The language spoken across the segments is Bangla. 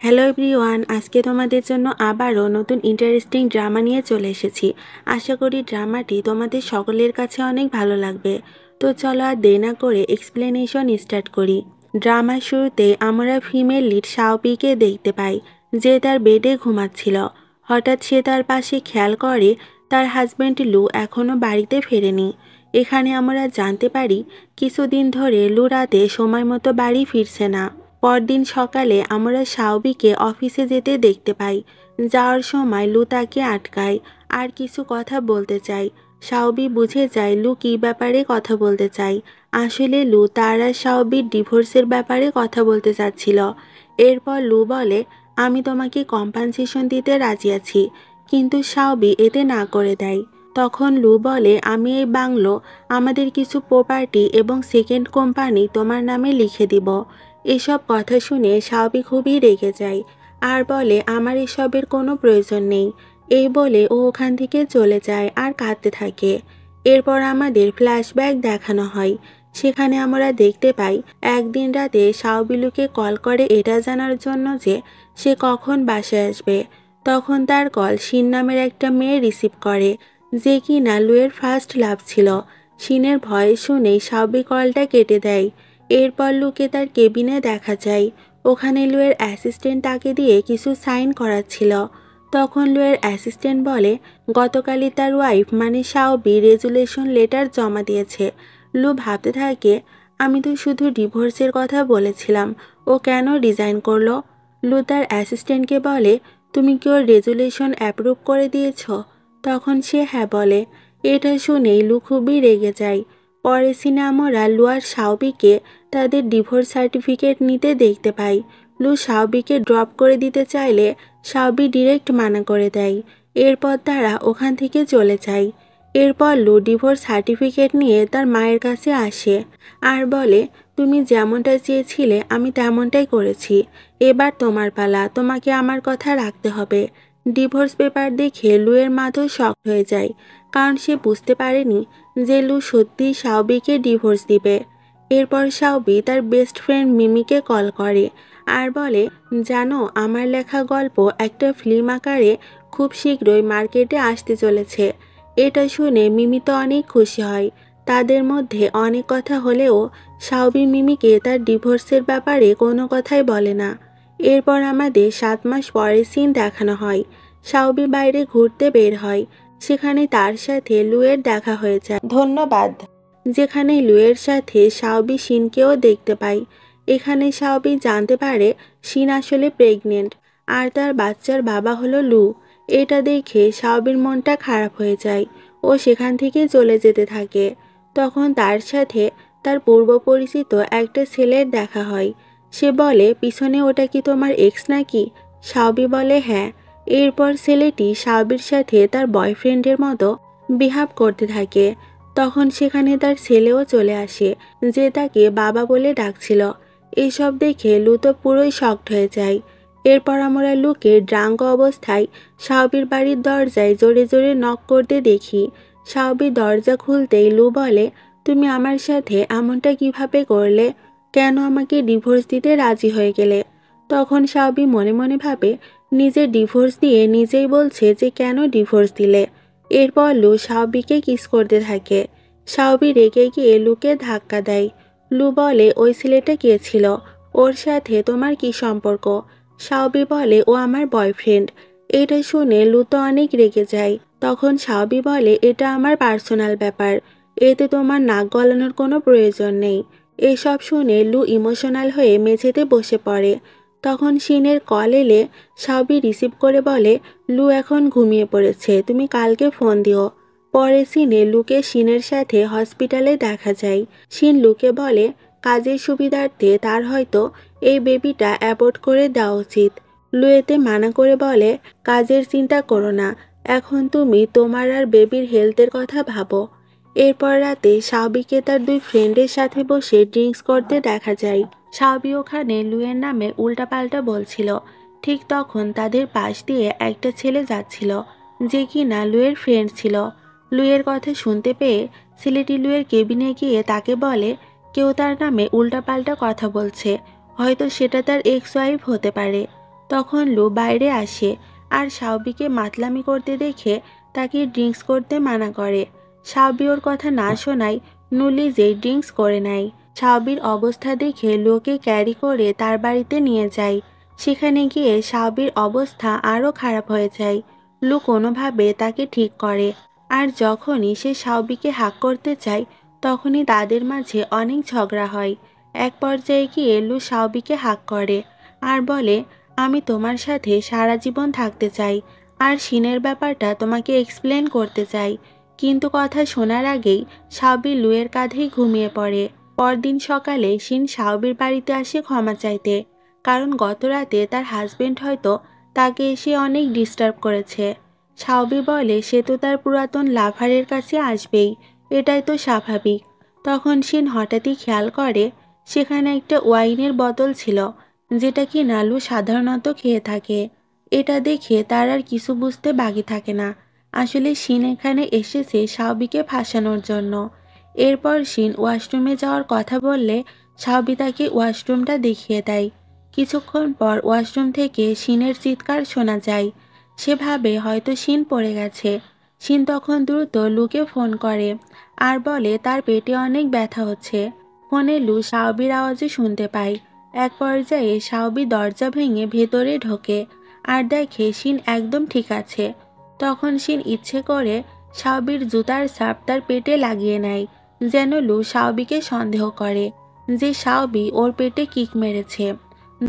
হ্যালো এভরিওয়ান, আজকে তোমাদের জন্য আবারও নতুন ইন্টারেস্টিং ড্রামা নিয়ে চলে এসেছি। আশা করি ড্রামাটি তোমাদের সকলের কাছে অনেক ভালো লাগবে। তো চলো আর দেরি না করে এক্সপ্লেনেশন স্টার্ট করি। ড্রামার শুরুতে আমরা ফিমেল লিড শাওপিকে দেখতে পাই, যে তার বেডে ঘুমাচ্ছিল। হঠাৎ সে তার পাশে খেয়াল করে তার হাজব্যান্ড লু এখনও বাড়িতে ফেরেনি। এখানে আমরা জানতে পারি কিছুদিন ধরে লু রাতে সময় মতো বাড়ি ফিরছে না। পরদিন সকালে আমরা শাওবিকে অফিসে যেতে দেখতে পাই। যাওয়ার সময় লু তাকে আটকায় আর কিছু কথা বলতে চায়। শাওবি বুঝে যায় লু কী ব্যাপারে কথা বলতে চায়। আসলে লু তার আর শাওবির ডিভোর্সের ব্যাপারে কথা বলতে চাচ্ছিল। এরপর লু বলে, আমি তোমাকে কম্পেনসেশন দিতে রাজি আছি, কিন্তু শাওবি এতে না করে দেয়। তখন লু বলে, আমি এই বাংলো, আমাদের কিছু প্রপার্টি এবং সেকেন্ড কোম্পানি তোমার নামে লিখে দিব। এসব কথা শুনে শাওবি খুবই রেগে যায় আর বলে, আমার এসবের কোনো প্রয়োজন নেই। এই বলে ও ওখান থেকে চলে যায় আর কাঁদতে থাকে। এরপর আমাদের ফ্ল্যাশব্যাক দেখানো হয়। সেখানে আমরা দেখতে পাই একদিন রাতে শাওবি লুকে কল করে এটা জানার জন্য যে সে কখন বাসায় আসবে। তখন তার কল শিন নামের একটা মেয়ে রিসিভ করে, যে কিনা লুয়ের ফার্স্ট লাভ ছিল। শিনের ভয়ে শুনেই শাওবি কলটা কেটে দেয়। এরপর লুকে তার কেবিনে দেখা যায়। ওখানে লুয়ের অ্যাসিস্ট্যান্ট তাকে দিয়ে কিছু সাইন করাচ্ছিল। তখন লুয়ের অ্যাসিস্ট্যান্ট বলে, গতকালই তার ওয়াইফ মানে শাওবি রেজুলেশন লেটার জমা দিয়েছে। লু ভাবতে থাকে, আমি তো শুধু ডিভোর্সের কথা বলেছিলাম, ও কেন রিজাইন করলো। লু তার অ্যাসিস্ট্যান্টকে বলে, তুমি কি ওর রেজুলেশন অ্যাপ্রুভ করে দিয়েছ? তখন সে হ্যাঁ বলে। এটা শুনেই লু খুবই রেগে যায়। পরে সিনে আমরা লু আর শাওবিকে তাদের ডিভোর্স সার্টিফিকেট নিতে দেখতে পাই। লু শাওবিকে ড্রপ করে দিতে চাইলে শাওবি ডিরেক্ট মানা করে দেয়। এরপর তারা ওখান থেকে চলে যায়। এরপর লু ডিভোর্স সার্টিফিকেট নিয়ে তার মায়ের কাছে আসে আর বলে, তুমি যেমনটা চেয়েছিলে আমি তেমনটাই করেছি। এবার তোমার পালা, তোমাকে আমার কথা রাখতে হবে। ডিভোর্স পেপার দেখে লুয়ের মাথাও শক হয়ে যায়, কারণ সে বুঝতে পারেনি যে লু সত্যি শাওবিকে ডিভোর্স দিবে। এরপর শাওবি তার বেস্ট ফ্রেন্ড মিমিকে কল করে আর বলে, জানো আমার লেখা গল্প একটা ফিল্ম আকারে খুব শীঘ্রই মার্কেটে আসতে চলেছে। এটা শুনে মিমি তো অনেক খুশি হয়। তাদের মধ্যে অনেক কথা হলেও শাওবি মিমিকে তার ডিভোর্সের ব্যাপারে কোনো কথাই বলে না। এরপর আমাদের 7 মাস পরের সিন দেখানো হয়। শাওবি বাইরে ঘুরতে বের হয়। সেখানে তার সাথে লুয়ের দেখা হয়ে যায়। ধন্যবাদ। যেখানে লুয়ের সাথে শাওবি শিনকেও দেখতে পাই। এখানে শাওবি জানতে পারে শিন আসলে প্রেগনেন্ট আর তার বাচ্চার বাবা হলো লু। এটা দেখে শাওবির মনটা খারাপ হয়ে যায়। ও সেখান থেকে চলে যেতে থাকে। তখন তার সাথে তার পূর্ব পরিচিত একটা ছেলের দেখা হয়। সে বলে, পিছনে ওটা কি তোমার এক্স নাকি? শাওবি বলে হ্যাঁ। এরপর ছেলেটি শাওবির সাথে তার বয়ফ্রেন্ডের মতো বিহেভ করতে থাকে। তখন সেখানে তার ছেলেও চলে আসে, যে তাকে বাবা বলে ডাকছিল। এইসব দেখে লু তো পুরোই শকড হয়ে যায়। এরপর আমরা লুকে ড্রাঙ্ক অবস্থায় শাওবির বাড়ির দরজায় জোরে জোরে নক করতে দেখি। শাওবি দরজা খুলতেই লু বলে, তুমি আমার সাথে এমনটা কিভাবে করলে? কেন আমাকে ডিভোর্স দিতে রাজি হয়ে গেলে? তখন শাওবি মনে মনে ভাবে, নিজের ডিভোর্স দিয়ে নিজেই বলছে যে কেন ডিভোর্স দিলে। এরপর লু শাওবিকে কিস করতে থাকে। শাওবি রেগে গিয়ে লুকে ধাক্কা দেয়। লু বলে, ওই ছেলেটা কে ছিল? ওর সাথে তোমার কি সম্পর্ক? শাওবি বলে, ও আমার বয়ফ্রেন্ড। এটা শুনে লু তো অনেক রেগে যায়। তখন শাওবি বলে, এটা আমার পার্সোনাল ব্যাপার, এতে তোমার নাক গলানোর কোনো প্রয়োজন নেই। এসব শুনে লু ইমোশনাল হয়ে মেঝেতে বসে পড়ে। তখন শিনের কল এলে শাওবি রিসিভ করে বলে, লু এখন ঘুমিয়ে পড়েছে, তুমি কালকে ফোন দিও। পরে সিনে লুকে শিনের সাথে হসপিটালে দেখা যায়। শিন লুকে বলে, কাজের সুবিধার্থে তার হয়তো এই বেবিটা অ্যাবর্ট করে দেওয়া উচিত। লু এতে মানা করে বলে, কাজের চিন্তা করো না, এখন তুমি তোমার আর বেবির হেলথের কথা ভাবো। এরপর রাতে শাওবিকে তার 2 ফ্রেন্ডের সাথে বসে ড্রিঙ্কস করতে দেখা যায়। শাওবি ওখানে লুয়ের নামে উল্টাপাল্টা বলছিল। ঠিক তখন তাদের পাশ দিয়ে একটা ছেলে যাচ্ছিল, যে কিনা লুয়ের ফ্রেন্ড ছিল। লুয়ের কথা শুনতে পেয়ে ছেলেটি লুয়ের কেবিনে গিয়ে তাকে বলে, কেউ তার নামে উল্টাপাল্টা কথা বলছে, হয়তো সেটা তার এক্স ওয়াইফ হতে পারে। তখন লু বাইরে আসে আর শাওবিকে মাতলামি করতে দেখে তাকে ড্রিঙ্কস করতে মানা করে। শাওবি ওর কথা না শোনায় লু নিজেই ড্রিঙ্কস করে নেয়। শাওবির অবস্থা দেখে লুকে ক্যারি করে তার বাড়িতে নিয়ে যায়। সেখানে গিয়ে শাওবির অবস্থা আরও খারাপ হয়ে যায়। লু কোনোভাবে তাকে ঠিক করে, আর যখনই সে শাওবিকে হাক করতে চায় তখনই তাদের মাঝে অনেক ঝগড়া হয়। এক পর্যায়ে গিয়ে লু শাওবিকে হাক করে আর বলে, আমি তোমার সাথে সারা জীবন থাকতে চাই আর শিনের ব্যাপারটা তোমাকে এক্সপ্লেন করতে চাই। কিন্তু কথা শোনার আগেই শাওবি লুয়ের কাঁধেই ঘুমিয়ে পড়ে। পরদিন সকালে শিন শাওবির বাড়িতে আসে ক্ষমা চাইতে, কারণ গতরাতে তার হাজবেন্ড হয়তো তাকে এসে অনেক ডিস্টার্ব করেছে। শাওবি বলে সে তো তার পুরাতন লাভারের কাছে আসবেই, এটাই তো স্বাভাবিক। তখন শিন হঠাৎই খেয়াল করে সেখানে একটা ওয়াইনের বোতল ছিল, যেটা কি নালু সাধারণত খেয়ে থাকে। এটা দেখে তার আর কিছু বুঝতে বাকি থাকে না। আসলে শিন এখানে এসেছে শাওবিকে ফাঁসানোর জন্য। এরপর শিন ওয়াশরুমে যাওয়ার কথা বললে শাওবি তাকে ওয়াশরুমটা দেখিয়ে দেয়। কিছুক্ষণ পর ওয়াশরুম থেকে শিনের চিৎকার শোনা যায়। সে ভাবে হয়তো শিন পড়ে গেছে। শিন তখন দ্রুত লুকে ফোন করে আর বলে তার পেটে অনেক ব্যথা হচ্ছে। ফোনে লু শাওবির আওয়াজে শুনতে পায়। এক পর্যায়ে শাওবি দরজা ভেঙে ভেতরে ঢোকে আর দেখে শিন একদম ঠিক আছে। তখন শিন ইচ্ছে করে শাওবির জুতার ছাপ তার পেটে লাগিয়ে নেয়, যেন লু শাওবিকে সন্দেহ করে যে শাওবি ওর পেটে কিক মেরেছে।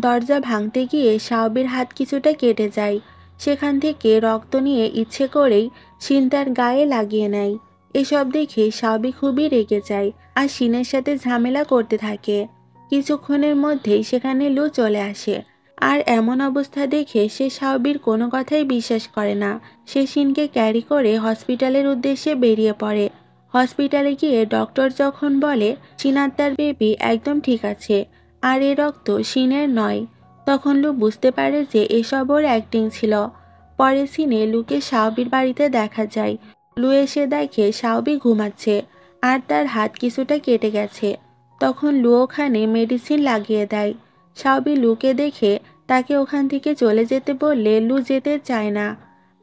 দরজা ভাঙতে গিয়ে শাওবির হাত কিছুটা কেটে যায়। সেখান থেকে রক্ত নিয়ে ইচ্ছে করেই শিন তার গায়ে লাগিয়ে নেয়। এসব দেখে শাওবি খুবই রেগে যায় আর শিনের সাথে ঝামেলা করতে থাকে। কিছুক্ষণের মধ্যেই সেখানে লু চলে আসে আর এমন অবস্থা দেখে সে শাওবির কোনো কথাই বিশ্বাস করে না। সে শিনকে ক্যারি করে হসপিটালের উদ্দেশ্যে বেরিয়ে পড়ে। হসপিটালে গিয়ে ডক্টর যখন বলে শিন আর তার বেবি একদম ঠিক আছে আর এ রক্ত শিনের নয়, তখন লু বুঝতে পারে যে এসব ওর অ্যাক্টিং ছিল। পরে সিনে লুকে শাওবির বাড়িতে দেখা যায়। লু এসে দেখে শাওবি ঘুমাচ্ছে আর তার হাত কিছুটা কেটে গেছে। তখন লু ওখানে মেডিসিন লাগিয়ে দেয়। শাওবি লুকে দেখে তাকে ওখান থেকে চলে যেতে বললে লু যেতে চায় না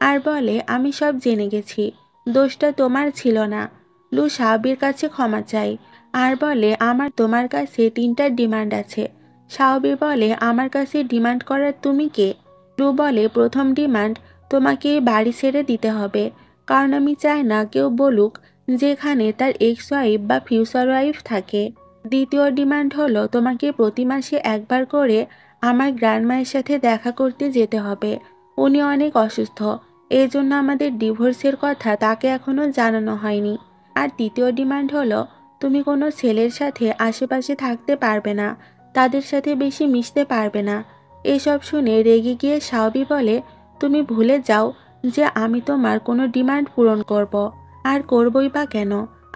আর বলে, আমি সব জেনে গেছি, দোষটা তোমার ছিল না। লু শাওবির কাছে ক্ষমা চায় আর বলে, আমার তোমার কাছে 3টা ডিমান্ড আছে। শাওবি বলে, আমার কাছে ডিমান্ড করার তুমি কে? লু বলে, প্রথম ডিমান্ড, তোমাকে বাড়ি ছেড়ে দিতে হবে, কারণ আমি চাই না কেউ বলুক যেখানে তার এক্স ওয়াইফ বা ফিউচার ওয়াইফ থাকে। দ্বিতীয় ডিমান্ড হলো, তোমাকে প্রতি মাসে একবার করে আমার গ্র্যান্ডমায়ের সাথে দেখা করতে যেতে হবে। উনি অনেক অসুস্থ, এই জন্য আমাদের ডিভোর্সের কথা তাকে এখনো জানানো হয়নি। আর তৃতীয় ডিমান্ড হলো, তুমি কোনো ছেলের সাথে আশেপাশে থাকতে পারবে না, তাদের সাথে বেশি মিশতে পারবে না। এসব শুনে রেগে গিয়ে শাওবি বলে, তুমি ভুলে যাও যে আমি তোমার কোনো ডিমান্ড পূরণ করব, আর করবই বা কেন,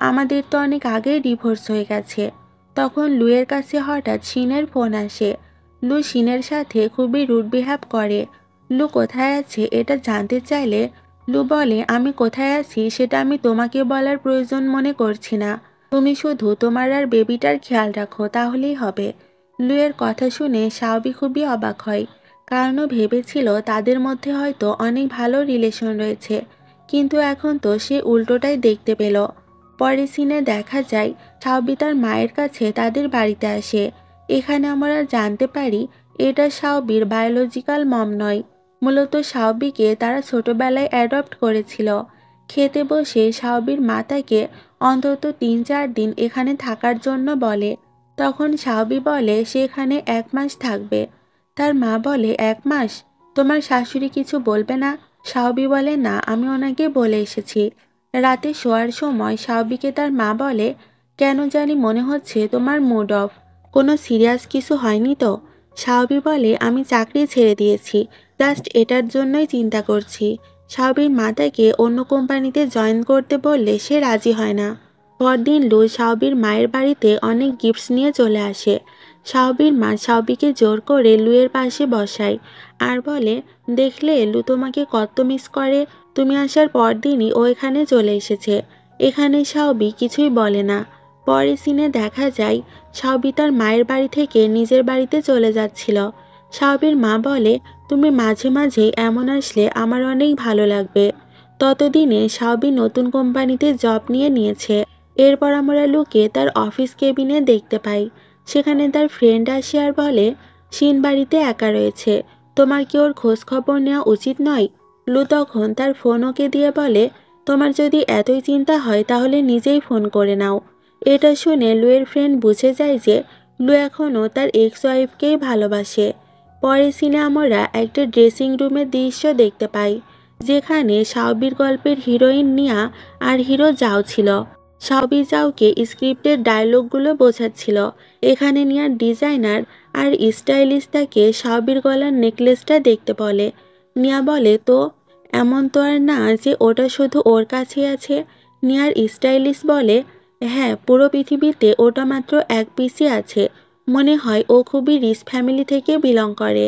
আমাদের তো অনেক আগেই ডিভোর্স হয়ে গেছে। তখন লুয়ের কাছে হঠাৎ শিনের ফোন আসে। লু শিনের সাথে খুবই রুড বিহেভ করে। লু কোথায় আছে এটা জানতে চাইলে লু বলে, আমি কোথায় আছি সেটা আমি তোমাকে বলার প্রয়োজন মনে করছি না, তুমি শুধু তোমার আর বেবিটার খেয়াল রাখো তাহলেই হবে। লুয়ের কথা শুনে শাওবি খুবই অবাক হয়, কারণ ও ভেবেছিল তাদের মধ্যে হয়তো অনেক ভালো রিলেশন রয়েছে, কিন্তু এখন তো সে উল্টোটাই দেখতে পেল। পরে সিনে দেখা যায় শাওবি তার মায়ের কাছে তাদের বাড়িতে আসে। এখানে আমরা জানতে পারি এটা শাওবির বায়োলজিক্যাল মম নয়, মূলত শাওবিকে তারা ছোটবেলায় অ্যাডপ্ট করেছিল। খেতে বসে শাওবির মা তাকে অন্তত 3-4 দিন এখানে থাকার জন্য বলে। তখন শাওবি বলে সে এখানে 1 মাস থাকবে। তার মা বলে, 1 মাস? তোমার শাশুড়ি কিছু বলবে না? শাওবি বলে, না, আমি ওনাকে বলে এসেছি। রাতে শোয়ার সময় শাওবিকে তার মা বলে, কেন জানি মনে হচ্ছে তোমার মুড অফ, কোনো সিরিয়াস কিছু হয়নি তো? শাওবি বলে, আমি চাকরি ছেড়ে দিয়েছি, জাস্ট এটার জন্যই চিন্তা করছি। শাওবির মা তাকে অন্য কোম্পানিতে জয়েন করতে বললে সে রাজি হয় না। পরদিন লু শাওবির মায়ের বাড়িতে অনেক গিফটস নিয়ে চলে আসে। শাওবির মা শাওবিকে জোর করে লুয়ের পাশে বসায় আর বলে, দেখলে লু তোমাকে কত মিস করে, তুমি আসার পরদিনই ও এখানে চলে এসেছে। এখানে শাওবি কিছুই বলে না। পরে সিনে দেখা যায় শাওবি তার মায়ের বাড়ি থেকে নিজের বাড়িতে চলে যাচ্ছিল। শাওবির মা বলে, তুমি মাঝে মাঝে এমন আসলে আমার অনেক ভালো লাগবে। ততদিনে শাওবি নতুন কোম্পানিতে জব নিয়েছে। এরপর আমরা লুকে তার অফিস কেবিনে দেখতে পাই। সেখানে তার ফ্রেন্ড আসে আর বলে, শিন বাড়িতে একা রয়েছে, তোমার কি ওর খোঁজ খবর নেওয়া উচিত নয়? লু তখন তার ফোন ওকে দিয়ে বলে, তোমার যদি এতই চিন্তা হয় তাহলে নিজেই ফোন করে নাও। এটা শুনে লুয়ের ফ্রেন্ড বুঝে যায় যে লু এখনও তার এক্স ওয়াইফকেই ভালোবাসে। পরের সিনে আমরা একটা ড্রেসিং রুমের দৃশ্য দেখতে পাই, যেখানে শাওবির গল্পের হিরোইন নিয়া আর হিরো জাও ছিল। শাওবি জাওকে স্ক্রিপ্টের ডায়লগগুলো বোঝাচ্ছিল। এখানে নিয়ার ডিজাইনার আর স্টাইলিস্ট তাকে শাওবির গলার নেকলেসটা দেখতে বলে। নিয়া বলে, তো এমন তো আর না যে ওটা শুধু ওর কাছেই আছে। নিয়ার স্টাইলিস্ট বলে, হ্যাঁ, পুরো পৃথিবীতে ওটা মাত্র এক পিসই আছে, মনে হয় ও খুবই রিচ ফ্যামিলি থেকে বিলং করে।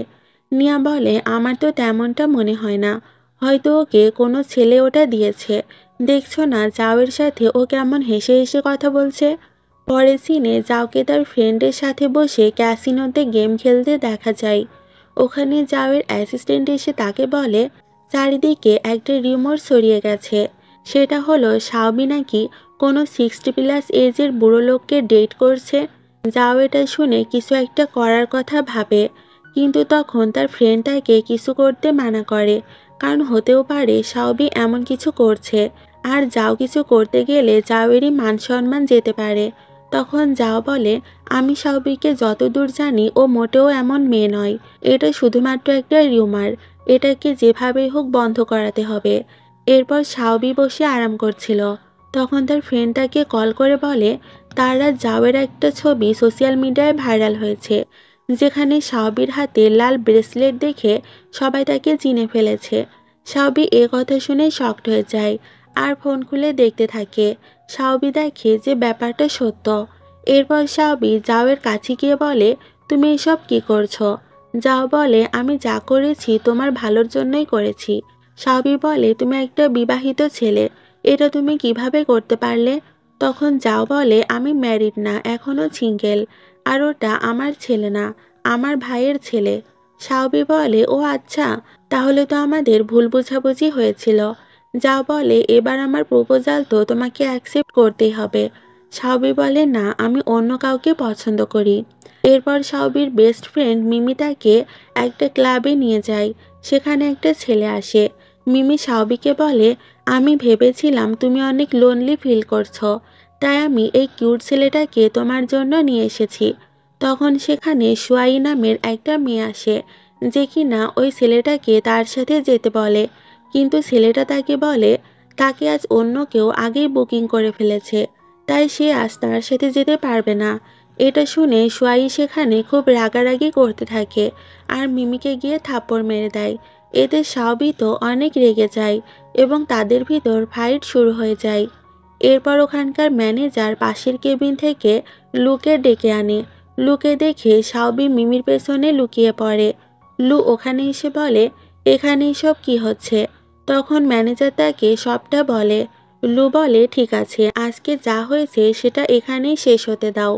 নিয়া বলে, আমার তো তেমনটা মনে হয় না, হয়তো ওকে কোনো ছেলে ওটা দিয়েছে। দেখছো না জাওয়ের সাথে ও কেমন হেসে হেসে কথা বলছে। পরের সিনে জাওকে তার ফ্রেন্ডের সাথে বসে ক্যাসিনোতে গেম খেলতে দেখা যায়। ওখানে জাওয়ের অ্যাসিস্ট্যান্ট এসে তাকে বলে, চারিদিকে একটা রিউমার ছড়িয়ে গেছে, সেটা হলো শাওবি নাকি কোনো 60+ এজের বুড়ো লোককে ডেট করছে। যাও এটা শুনে কিছু একটা করার কথা ভাবে, কিন্তু তখন তার ফ্রেন্ড তাকে কিছু করতে মানা করে, কারণ হতেও পারে শাওবি এমন কিছু করছে, আর যাও কিছু করতে গেলে যাওয়েরই মান সম্মান যেতে পারে। তখন যাও বলে, আমি শাওবিকে যতদূর জানি ও মোটেও এমন মেয়ে নয়, এটা শুধুমাত্র একটা রিউমার, এটাকে যেভাবেই হোক বন্ধ করাতে হবে। এরপর শাওবি বসে আরাম করছিল, তখন তার ফ্রেন্ড তাকে কল করে বলে, তারা জাওয়ের একটা ছবি সোশ্যাল মিডিয়ায় ভাইরাল হয়েছে, যেখানে শাওবির হাতে লাল ব্রেসলেট দেখে সবাই তাকে চিনে ফেলেছে। শাওবি এ কথা শুনে শকড হয়ে যায় আর ফোন খুলে দেখতে থাকে। শাওবি দেখে যে ব্যাপারটা সত্য। এরপর শাওবি জাওয়ের কাছে গিয়ে বলে, তুমি এসব কি করছো? যাও বলে, আমি যা করেছি তোমার ভালোর জন্যই করেছি। শাওবি বলে, তুমি একটা বিবাহিত ছেলে, এটা তুমি কিভাবে করতে পারলে? তখন যাও বলে, আমি ম্যারিড না, এখনও সিঙ্গেল, আর ওটা আমার ছেলে না, আমার ভাইয়ের ছেলে। শাওবি বলে, ও আচ্ছা, তাহলে তো আমাদের ভুল বোঝাবুঝি হয়েছিল। যাও বলে, এবার আমার প্রপোজাল তো তোমাকে অ্যাকসেপ্ট করতেই হবে। শাওবি বলে, না, আমি অন্য কাউকে পছন্দ করি। এরপর শাওবির বেস্ট ফ্রেন্ড মিমি তাকে একটা ক্লাবে নিয়ে যায়। সেখানে একটা ছেলে আসে। মিমি শাওবিকে বলে, আমি ভেবেছিলাম তুমি অনেক লোনলি ফিল করছো, তাই আমি এই কিউট ছেলেটাকে তোমার জন্য নিয়ে এসেছি। তখন সেখানে সুয়াই নামের একটা মেয়ে আসে, যে কিনা ওই ছেলেটাকে তার সাথে যেতে বলে, কিন্তু ছেলেটা তাকে বলে তাকে আজ অন্য কেউ আগেই বুকিং করে ফেলেছে, তাই সে আজ তার সাথে যেতে পারবে না। এটা শুনে সুয়াই সেখানে খুব রাগারাগি করতে থাকে আর মিমিকে গিয়ে থাপ্পড় মেরে দেয়। এতে শাওবি তো অনেক রেগে যায় এবং তাদের ভিতর ফাইট শুরু হয়ে যায়। এরপর ওখানকার ম্যানেজার পাশের কেবিন থেকে লুকে ডেকে আনে। লুকে দেখে শাওবি মিমির পেছনে লুকিয়ে পড়ে। লু ওখানে এসে বলে, এখানে সব কি হচ্ছে? তখন ম্যানেজার তাকে সবটা বলে। লু বলে, ঠিক আছে, আজকে যা হয়েছে সেটা এখানেই শেষ হতে দাও।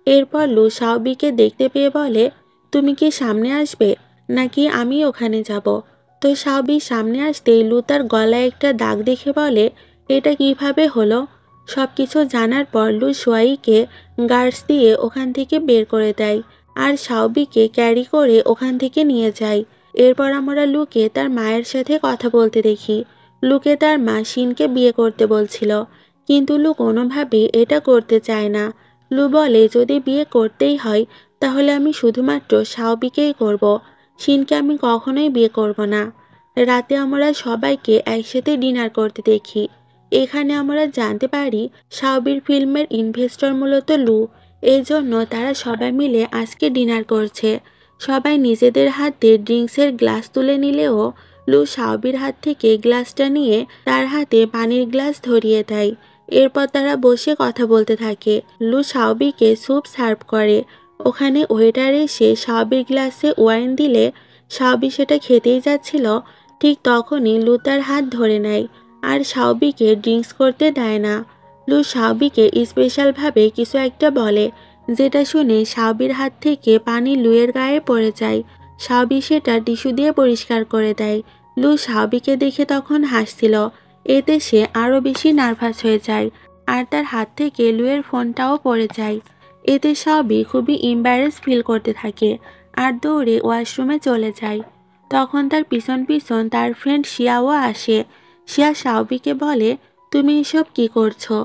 এরপর লু শাওবিকে দেখতে পেয়ে বলে, তুমি কি সামনে আসবে নাকি আমি ওখানে যাব? তো শাওবি সামনে আসতেই লু তার গলায় একটা দাগ দেখে বলে, এটা কিভাবে হলো? সবকিছু জানার পর লু সোয়াইকে গার্ডস দিয়ে ওখান থেকে বের করে দেয় আর শাওবিকে ক্যারি করে ওখান থেকে নিয়ে যায়। এরপর আমরা লুকে তার মায়ের সাথে কথা বলতে দেখি। লুকে তার মা শিনকে বিয়ে করতে বলছিল, কিন্তু লু কোনোভাবেই এটা করতে চায় না। লু বলে, যদি বিয়ে করতেই হয় তাহলে আমি শুধুমাত্র শাওবিকেই করব, শিনকে আমি কখনোই বিয়ে করব না। রাতে আমরা সবাইকে একসাথে ডিনার করতে দেখি। এখানে আমরা জানতে পারি শাওবির ফিল্মের ইনভেস্টর মূলত লু, এই জন্য তারা সবাই মিলে আজকে ডিনার করছে। সবাই নিজেদের হাতে ড্রিঙ্কসের গ্লাস তুলে নিলেও লু শাওবির হাত থেকে গ্লাসটা নিয়ে তার হাতে পানির গ্লাস ধরিয়ে দেয়। এরপর তারা বসে কথা বলতে থাকে। লু শাওবিকে স্যুপ সার্ভ করে। ওখানে ওয়েটার এসে শাওবির গ্লাসে ওয়াইন দিলে শাওবি সেটা খেতেই যাচ্ছিল, ঠিক তখনই লু তার হাত ধরে নেয় আর শাওবিকে ড্রিঙ্কস করতে দেয় না। লু শাওবিকে স্পেশালভাবে কিছু একটা বলে, যেটা শুনে শাওবির হাত থেকে পানি লুয়ের গায়ে পড়ে যায়। সাওবি সেটা টিস্যু দিয়ে পরিষ্কার করে দেয়। লু সাওবিকে দেখে তখন হাসছিল। এতে সে আরও বেশি নার্ভাস হয়ে যায় আর তার হাত থেকে লুয়ের ফোনটাও পড়ে যায়। এতে সাওবি খুবই এম্বারেস ফিল করতে থাকে আর দৌড়ে ওয়াশরুমে চলে যায়। তখন তার পিছন পিছন তার ফ্রেন্ড শিয়াও আসে। শিয়া সাওবিকে বলে, তুমি এসব কি করছো?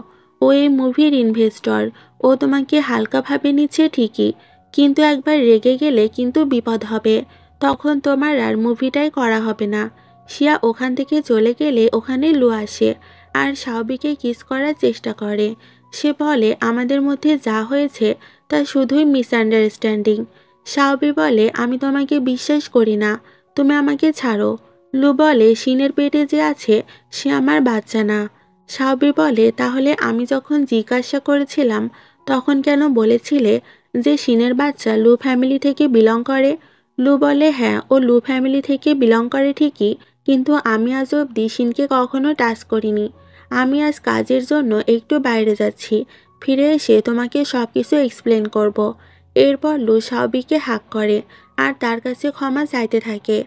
ও এই মুভির ইনভেস্টর। ও তোমাকে হালকাভাবে নিচ্ছে ঠিকই, কিন্তু একবার রেগে গেলে কিন্তু বিপদ হবে। তখন তোমার আর মুভিটাই করা হবে না। শিয়া ওখান থেকে চলে গেলে ওখানে লু আসে আর সাওবিকে কিস করার চেষ্টা করে। সে বলে, আমাদের মধ্যে যা হয়েছে তা শুধুই মিসআন্ডারস্ট্যান্ডিং। সাওবি বলে, আমি তোমাকে বিশ্বাস করি না, তুমি আমাকে ছাড়ো। লু বলে, শিনের পেটে যে আছে সে আমার বাচ্চা না। সাওবি বলে, তাহলে আমি যখন জিজ্ঞাসা করেছিলাম তখন কেন বলেছিলে যে শিনের বাচ্চা লু ফ্যামিলি থেকে বিলং করে? লু বলে, হ্যাঁ, ও লু ফ্যামিলি থেকে বিলং করে ঠিকই, কিন্তু আমি আজ অবধি শিনকে কখনো টাচ করিনি। আমি আজ কাজের জন্য একটু বাইরে যাচ্ছি, ফিরে এসে তোমাকে সব কিছু এক্সপ্লেন করব। এরপর লু সাওবিকে হাক করে আর তার কাছে ক্ষমা চাইতে থাকে।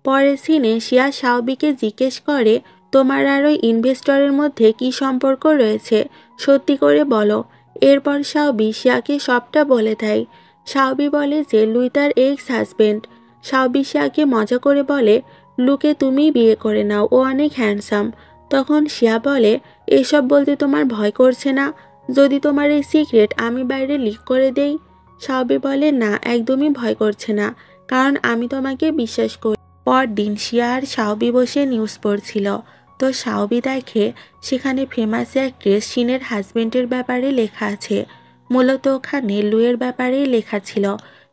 পরের সিনে শিয়া সাওবিকে জিজ্ঞেস করে, তোমার আর ওই ইনভেস্টরের মধ্যে কি সম্পর্ক রয়েছে, সত্যি করে বলো। এরপর সাওবি শিয়াকে সবটা বলে দেয়। সাওবি বলে যে লুই তার এক্স হাজবেন্ড। সাওবি শিয়াকে মজা করে বলে, লুকে তুমিই বিয়ে করে নাও, ও অনেক হ্যান্ডসাম। তখন শিয়া বলে, এসব বলতে তোমার ভয় করছে না? যদি তোমার এই সিক্রেট আমি বাইরে লিক করে দেই? সাওবি বলে, না, একদমই ভয় করছে না, কারণ আমি তোমাকে বিশ্বাস করি। পরদিন শিয়া আর সাওবি বসে নিউজ পড়ছিল। তো সাওবি দেখে সেখানে ফেমাস অ্যাক্ট্রেস শিনের হাজবেন্ডের ব্যাপারে লেখা আছে। মূলত ওখানে লুয়ের ব্যাপারেই লেখা ছিল।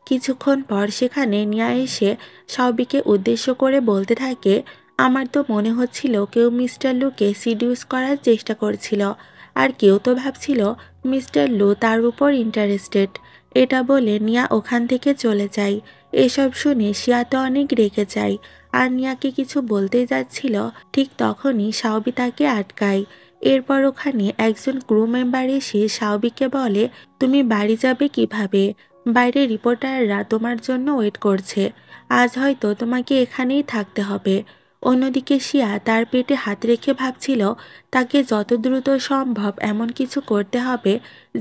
কিছুক্ষণ পর সেখানে নিয়া এসে সাওবিকে উদ্দেশ্য করে বলতে থাকে, আমার তো মনে হচ্ছিল কেউ মিস্টার লুকে সিডিউস করার চেষ্টা করছিল, আর কেউ তো ভাবছিল মিস্টার লু তার উপর ইন্টারেস্টেড। এটা বলে নিয়া ওখান থেকে চলে যায়। এসব শুনে শিয়া তো অনেক রেগে যায় আর নিয়াকে কিছু বলতে যাচ্ছিল, ঠিক তখনই সাওবি তাকে আটকায়। এরপর ওখানে একজন ক্রু মেম্বার এসে সাওবিকে বলে, তুমি বাড়ি যাবে কিভাবে? বাইরে রিপোর্টাররা তোমার জন্য ওয়েট করছে, আজ হয়তো তোমাকে এখানেই থাকতে হবে। অন্যদিকে শিয়া তার পেটে হাত রেখে ভাবছিল তাকে যত দ্রুত সম্ভব এমন কিছু করতে হবে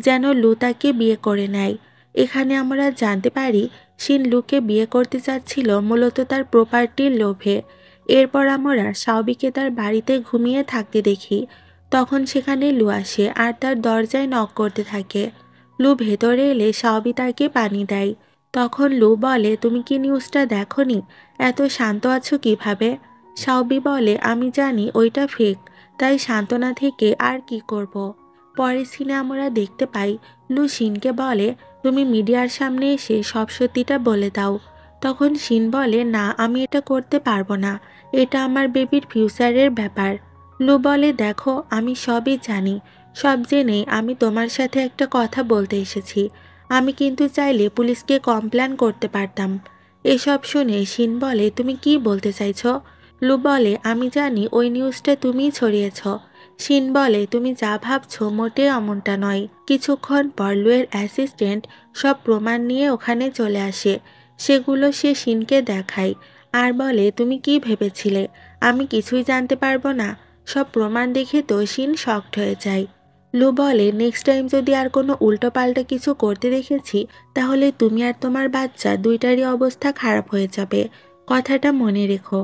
যেন লু তাকে বিয়ে করে নেয়। এখানে আমরা জানতে পারি শিন লুকে বিয়ে করতে চাচ্ছিল মূলত তার প্রপার্টির লোভে। এরপর আমরা সাওবিকে তার বাড়িতে ঘুমিয়ে থাকতে দেখি। তখন সেখানে লু আসে আর তার দরজায় নক করতে থাকে। লু ভেতরে এলে সাওবি তাকে পানি দেয়। তখন লু বলে, তুমি কি নিউজটা দেখোনি? এত শান্ত আছো কিভাবে? সাওবি বলে, আমি জানি ওইটা ফেক, তাই সান্ত্বনা থেকে আর কি করব। পরের সিনে আমরা দেখতে পাই লু শিনকে বলে, তুমি মিডিয়ার সামনে এসে সব সত্যিটা বলে দাও। তখন শিন বলে, না, আমি এটা করতে পারবো না, এটা আমার বেবির ফিউচারের ব্যাপার। লু বলে, দেখো, আমি সবই জানি, সব জেনেই আমি তোমার সাথে একটা কথা বলতে এসেছি। আমি কিন্তু চাইলে পুলিশকে কমপ্লেন করতে পারতাম। এসব শুনে শিন বলে, তুমি কি বলতে চাইছো? লু বলে, আমি জানি ওই নিউজটা তুমিই ছড়িয়েছ। শিন বলে, তুমি যা ভাবছো মোটেও এমনটা নয়। কিছুক্ষণ পর লুয়ের অ্যাসিস্ট্যান্ট সব প্রমাণ নিয়ে ওখানে চলে আসে। সেগুলো সে শিনকে দেখায় আর বলে, তুমি কি ভেবেছিলে আমি কিছুই জানতে পারবো না? সব প্রমাণ দেখে তো শিন শকড হয়ে যায়। লু বলে, নেক্সট টাইম যদি আর কোনো উল্টোপাল্টা কিছু করতে দেখেছি তাহলে তুমি আর তোমার বাচ্চা দুইটারই অবস্থা খারাপ হয়ে যাবে, কথাটা মনে রেখো।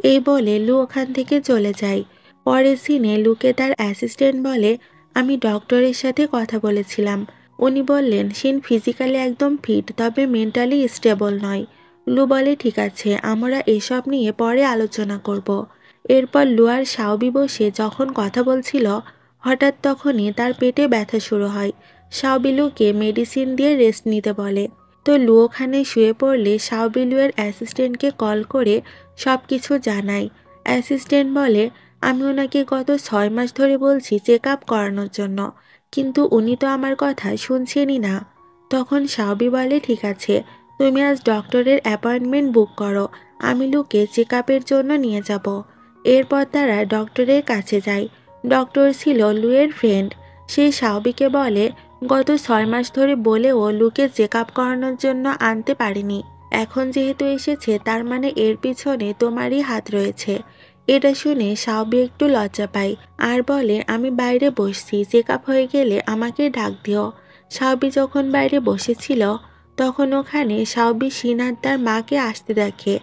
এই বলে লু ওখান থেকে চলে যায়। পরের সিনে লুকে তার অ্যাসিস্ট্যান্ট বলে, আমি ডক্টরের সাথে কথা বলেছিলাম, উনি বললেন শিন ফিজিক্যালি একদম ফিট, তবে মেন্টালি স্টেবল নয়। লু বলে, ঠিক আছে, আমরা এসব নিয়ে পরে আলোচনা করব। এরপর লু আর সাওবি বসে যখন কথা বলছিল হঠাৎ তখনই তার পেটে ব্যথা শুরু হয়। সাওবি লুকে মেডিসিন দিয়ে রেস্ট নিতে বলে। তো লু ওখানে শুয়ে পড়লে সাওবি লুয়ের অ্যাসিস্ট্যান্টকে কল করে সব কিছু জানায়। অ্যাসিস্ট্যান্ট বলে, আমি ওনাকে গত 6 মাস ধরে বলছি চেক আপ করানোর জন্য, কিন্তু উনি তো আমার কথা শুনছেনই না। তখন সাওবি বলে, ঠিক আছে, তুমি আজ ডক্টরের অ্যাপয়েন্টমেন্ট বুক করো, আমি লুকে চেক আপের জন্য নিয়ে যাব। এরপর তারা ডক্টরের কাছে যায়। ডক্টর ছিল লুয়ের ফ্রেন্ড। সে সাওবিকে বলে, গত 6 মাস ধরে বলেও লুকে চেক আপ করানোর জন্য আনতে পারেনি। এখন যেহেতু এসেছে তার মানে এর পিছনে তোমারই হাত রয়েছে। এটা শুনে সাওবি একটু লজ্জা পায় আর বলে, আমি বাইরে বসছি, চেক আপ হয়ে গেলে আমাকে ডাক দিও। সাওবি যখন বাইরে বসেছিল তখন ওখানে সাওবি শিন আর তার মাকে আসতে দেখে।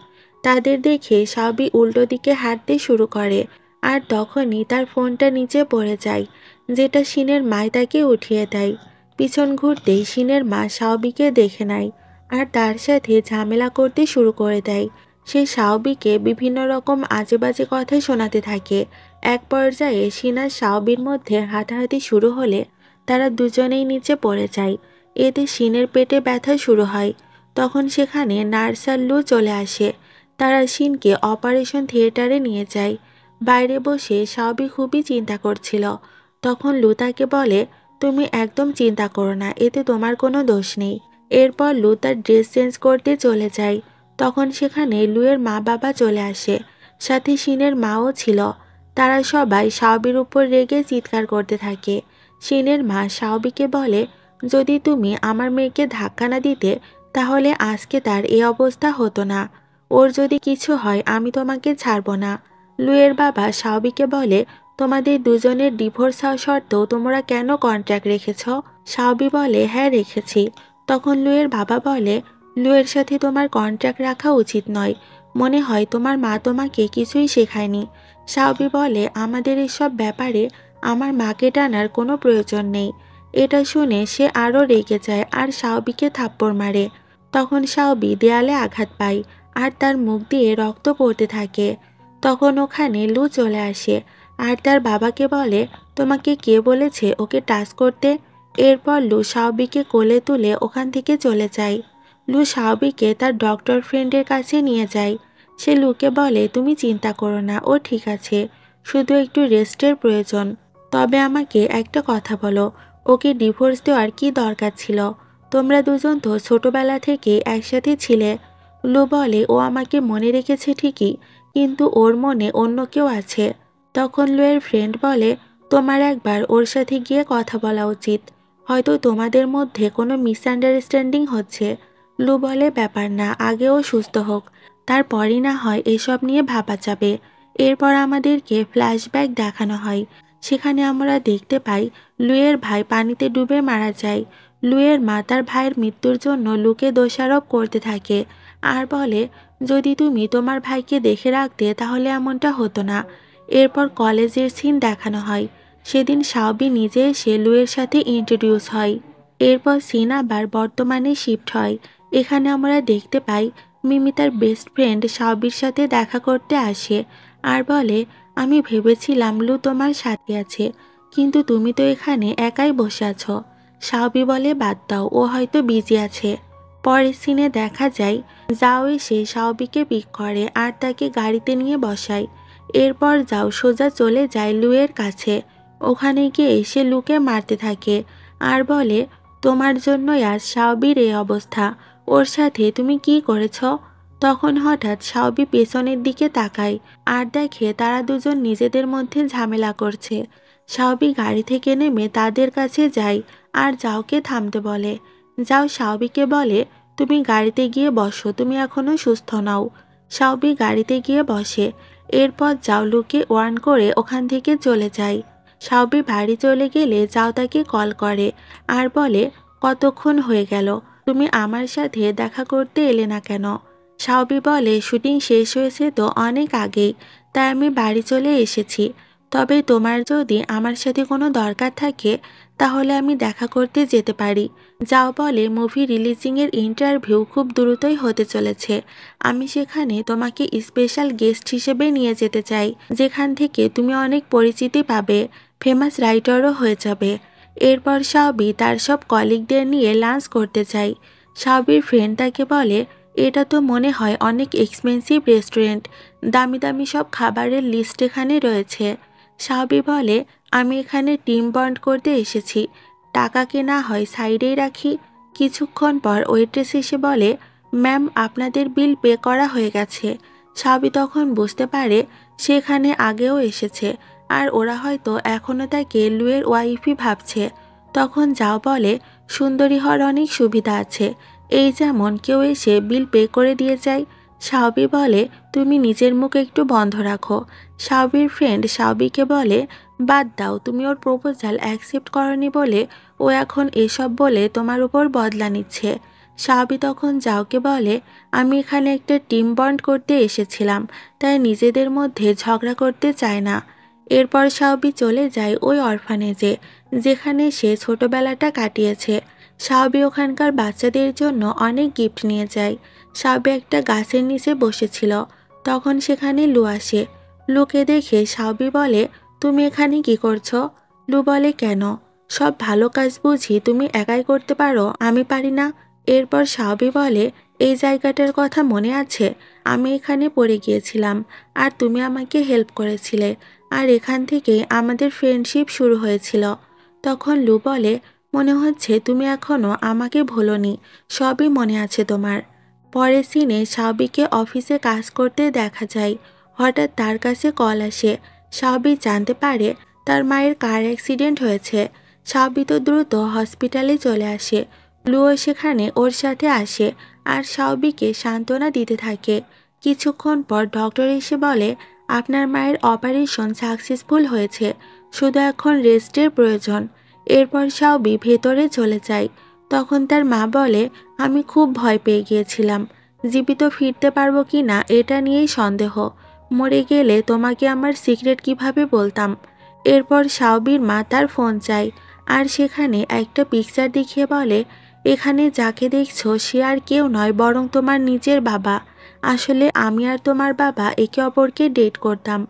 তাদের দেখে সাওবি উল্টো দিকে হাঁটতে শুরু করে আর তখনই তার ফোনটা নিচে পড়ে যায়, যেটা শিনের মায় তাকে উঠিয়ে দেয়। পিছন ঘুরতেই শিনের মা সাওবিকে দেখে নেয় আর তার সাথে ঝামেলা করতে শুরু করে দেয়। সে সাওবিকে বিভিন্ন রকম আজেবাজে কথা শোনাতে থাকে। এক পর্যায়ে শিন আর সাওবির মধ্যে হাতাহাতি শুরু হলে তারা দুজনেই নিচে পড়ে যায়। এতে শিনের পেটে ব্যথা শুরু হয়। তখন সেখানে নার্স আর লু চলে আসে। তারা শিনকে অপারেশন থিয়েটারে নিয়ে যায়। বাইরে বসে সাওবি খুবই চিন্তা করছিল। তখন লু তাকে বলে, তুমি একদম চিন্তা করো না, এতে তোমার কোনো দোষ নেই। এরপর লু তার ড্রেস চেঞ্জ করতে চলে যায়। তখন সেখানে লুয়ের মা বাবা চলে আসে, সাথে শিনের মাও ছিল। তারা সবাই সাওবির উপর রেগে চিৎকার করতে থাকে। শিনের মা সাওবিকে বলে, যদি তুমি আমার মেয়েকে ধাক্কা না দিতে তাহলে আজকে তার এই অবস্থা হতো না। ওর যদি কিছু হয় আমি তোমাকে ছাড়ব না। লুয়ের বাবা সাওবিকে বলে, তোমাদের দুজনের ডিভোর্স হওয়া সত্ত্বেও তোমরা কেন কন্ট্রাক্ট রেখেছ? সাওবি বলে, হ্যাঁ রেখেছি। তখন লুয়ের বাবা বলে, লুয়ের সাথে তোমার কন্ট্রাক্ট রাখা উচিত নয়। মনে হয় তোমার মা তোমাকে কিছুই শেখায়নি। সাওবি বলে, আমাদের এসব ব্যাপারে আমার মাকে টানার কোনো প্রয়োজন নেই। এটা শুনে সে আরও রেগে যায় আর সাওবিকে থাপ্পড় মারে। তখন সাওবি দেয়ালে আঘাত পায় আর তার মুখ দিয়ে রক্ত পড়তে থাকে। তখন ওখানে লু চলে আসে আর তার বাবাকে বলে, তোমাকে কে বলেছে ওকে টাচ করতে? এরপর লু সাওবিকে কোলে তুলে ওখান থেকে চলে যায়। লু সাওবিকে তার ডক্টর ফ্রেন্ডের কাছে নিয়ে যায়। সে লুকে বলে, তুমি চিন্তা করো না, ও ঠিক আছে, শুধু একটু রেস্টের প্রয়োজন। তবে আমাকে একটা কথা বলো, ওকে ডিভোর্স দেওয়ার কি দরকার ছিল? তোমরা দুজন তো ছোটবেলা থেকে একসাথে ছিলে। লু বলে, ও আমাকে মনে রেখেছে ঠিকই, কিন্তু ওর মনে অন্য কেউ আছে। তখন লুয়ের ফ্রেন্ড বলে, তোমার একবার ওর সাথে গিয়ে কথা বলা উচিত, হয়তো তোমাদের মধ্যে কোনো মিসআন্ডারস্ট্যান্ডিং হচ্ছে। লু বলে, ব্যাপার না, আগেও সুস্থ হোক, তারপরই না হয় এসব নিয়ে ভাবা যাবে। এরপর আমাদেরকে ফ্ল্যাশব্যাক দেখানো হয়। সেখানে আমরা দেখতে পাই লুয়ের ভাই পানিতে ডুবে মারা যায়। লুয়ের মা তার ভাইয়ের মৃত্যুর জন্য লুকে দোষারোপ করতে থাকে আর বলে, যদি তুমি তোমার ভাইকে দেখে রাখতে তাহলে এমনটা হতো না। এরপর কলেজের সিন দেখানো হয়। সেদিন সাওবি নিজে এসে লুয়ের সাথে ইন্ট্রোডিউস হয়। এরপর সিন আবার বর্তমানে শিফট হয়। এখানে আমরা দেখতে পাই মিমি তার বেস্ট ফ্রেন্ড সাওবির সাথে দেখা করতে আসে আর বলে, আমি ভেবেছিলাম লু তোমার সাথে আছে, কিন্তু তুমি তো এখানে একাই বসে আছো। সাওবি বলে, বাদ দাও, ও হয়তো বিজি আছে। পরের সিনে দেখা যায় যাও এসে সাওবিকে পিক করে আর তাকে গাড়িতে নিয়ে বসায়। এরপর যাও সোজা চলে যায় লুয়ের কাছে। ওখানে গিয়ে এসে লুকে মারতে থাকে আর বলে, তোমার জন্যই আজ সাওবির এই অবস্থা, ওর সাথে তুমি কি করেছ? তখন হঠাৎ সাওবি পেছনের দিকে তাকায় আর দেখে তারা দুজন নিজেদের মধ্যে ঝামেলা করছে। সাওবি গাড়ি থেকে নেমে তাদের কাছে যায় আর যাওকে থামতে বলে। যাও সাওবিকে বলে, তুমি গাড়িতে গিয়ে বসো, তুমি এখনো সুস্থ নও। সাওবি গাড়িতে গিয়ে বসে। এরপর যাও লুকে ওয়ার্ন করে ওখান থেকে চলে যায়। সাওবি বাড়ি চলে গেলে যাও তাকে কল করে আর বলে, কতক্ষণ হয়ে গেল, তুমি আমার সাথে দেখা করতে এলে না কেন? সাওবি বলে, শুটিং শেষ হয়েছে তো অনেক আগেই, তাই আমি বাড়ি চলে এসেছি। তবে তোমার যদি আমার সাথে কোনো দরকার থাকে তাহলে আমি দেখা করতে যেতে পারি। যাও বলে, মুভি রিলিজিংয়ের ইন্টারভিউ খুব দ্রুতই হতে চলেছে। আমি সেখানে তোমাকে স্পেশাল গেস্ট হিসেবে নিয়ে যেতে চাই, যেখান থেকে তুমি অনেক পরিচিতি পাবে, ফেমাস রাইটারও হয়ে যাবে। এরপর সাওবি তার সব কলিগদের নিয়ে লাঞ্চ করতে চায়। সাওবির ফ্রেন্ড তাকে বলে, এটা তো মনে হয় অনেক এক্সপেন্সিভ রেস্টুরেন্ট, দামি দামি সব খাবারের লিস্ট এখানে রয়েছে। সাওবি বলে, আমি এখানে টিম বন্ড করতে এসেছি, টাকাকে না হয় সাইডেই রাখি। কিছুক্ষণ পর ওয়েট্রেস এসে বলে, ম্যাম আপনাদের বিল পে করা হয়ে গেছে। সাওবি তখন বুঝতে পারে সেখানে আগেও এসেছে আর ওরা হয়তো এখনও তাকে লুয়ের ওয়াইফই ভাবছে। তখন যাও বলে, সুন্দরী হওয়ার অনেক সুবিধা আছে, এই যেমন কেউ এসে বিল পে করে দিয়ে যায়। সাউবি বলে, তুমি নিজের মুখ একটু বন্ধ রাখো। সাউবির ফ্রেন্ড সাউবিকে বলে, বাদ দাও, তুমি ওর প্রপোজাল অ্যাকসেপ্ট করনি বলে ও এখন এসব বলে তোমার উপর বদলা নিচ্ছে। সাউবি তখন যাওকে বলে, আমি এখানে একটা টিম বন্ড করতে এসেছিলাম, তাই নিজেদের মধ্যে ঝগড়া করতে চায় না। এরপর সাউবি চলে যায় ওই অরফানেজে, যেখানে সে ছোটবেলাটা কাটিয়েছে। সাউবি ওখানকার বাচ্চাদের জন্য অনেক গিফট নিয়ে যায়। সাউবি একটা গাছের নিচে বসেছিল, তখন সেখানে লু আসে। লুকে দেখে সাউবি বলে, তুমি এখানে কি করছো? লু বলে, কেন? সব ভালো কাজ বুঝি তুমি একাই করতে পারো, আমি পারি না? এরপর সাউবি বলে, এই জায়গাটার কথা মনে আছে? আমি এখানে পড়ে গিয়েছিলাম আর তুমি আমাকে হেল্প করেছিলে, আর এখান থেকে আমাদের ফ্রেন্ডশিপ শুরু হয়েছিল। তখন লু বলে, মনে হচ্ছে তুমি এখনও আমাকে ভোলোনি, সবই মনে আছে তোমার। পরের সিনে সাউবিকে অফিসে কাজ করতে দেখা যায়। হঠাৎ তার কাছে কল আসে। সাউবি জানতে পারে তার মায়ের কার অ্যাক্সিডেন্ট হয়েছে। সাউবি তো দ্রুত হসপিটালে চলে আসে। লুও সেখানে ওর সাথে আসে আর সাউবিকে সান্ত্বনা দিতে থাকে। কিছুক্ষণ পর ডক্টর এসে বলে, আপনার মায়ের অপারেশন সাকসেসফুল হয়েছে, শুধু এখন রেস্টের প্রয়োজন। এরপর সাউবি ভেতরে চলে যায়। তখন তার মা বলে, আমি খুব ভয় পেয়ে গিয়েছিলাম, জীবিত ফিরতে পারবো কি না এটা নিয়েই সন্দেহ। মরে গেলে তোমাকে আমার সিক্রেট কিভাবে বলতাম। এরপর সাউবির মা তার ফোন চায় আর সেখানে একটা পিকচার দেখিয়ে বলে, এখানে যাকে দেখছো সে আর কেউ নয় বরং তোমার নিজের বাবা। আসলে আমি আর তোমার বাবা একে অপরকে ডেট করতাম,